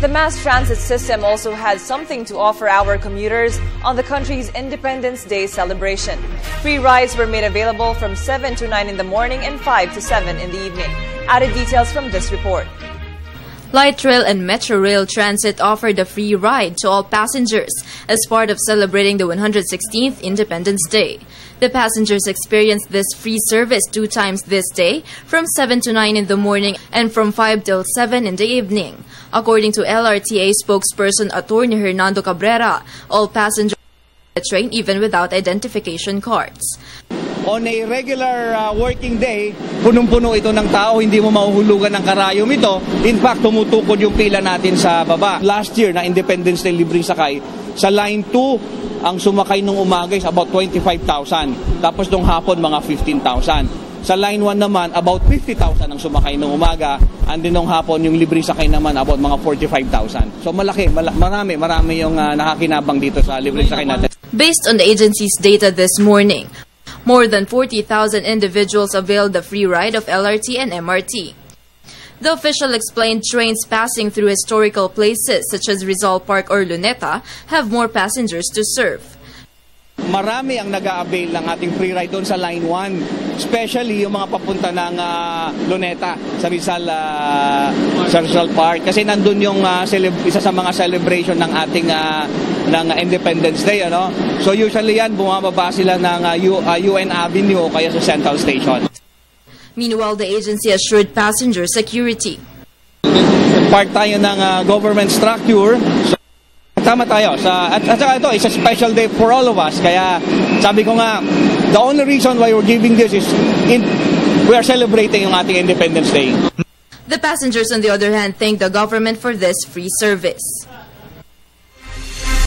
The mass transit system also had something to offer our commuters on the country's Independence Day celebration. Free rides were made available from 7 to 9 in the morning and 5 to 7 in the evening. Added details from this report. Light Rail and Metro Rail Transit offered a free ride to all passengers as part of celebrating the 116th Independence Day. The passengers experienced this free service 2 times this day, from 7 to 9 in the morning and from 5 till 7 in the evening. According to LRTA spokesperson Attorney Hernando Cabrera, all passengers on the train even without identification cards. On a regular working day, punong-puno ito ng tao, hindi mo mahuhulugan ng karayom ito. In fact, tumutukod yung pila natin sa baba. Last year, na Independence Day libreng sakay, sa Line 2, ang sumakay nung umaga is about 25,000. Tapos nung hapon, mga 15,000. Sa Line 1 naman, about 50,000 ang sumakay nung umaga. And then nung hapon, yung libreng sakay naman, about mga 45,000. So malaki, marami yung nakakinabang dito sa libreng sakay natin. Based on the agency's data this morning, more than 40,000 individuals availed the free ride of LRT and MRT. The official explained trains passing through historical places such as Rizal Park or Luneta have more passengers to serve. Marami ang nag-a-avail ng ating free ride doon sa Line 1, especially yung mga papunta ng Luneta sa Rizal Park kasi nandun yung isa sa mga celebration ng ating ng Independence Day, ano? So usually yan bumababa sila ng UN Avenue o kaya sa Central Station. Meanwhile, the agency assured passenger security. Part tayo ng government structure. So, tama tayo. At saka ito, it's a special day for all of us. Kaya sabi ko nga, the only reason why we're giving this is we are celebrating yung ating Independence Day. The passengers, on the other hand, thank the government for this free service.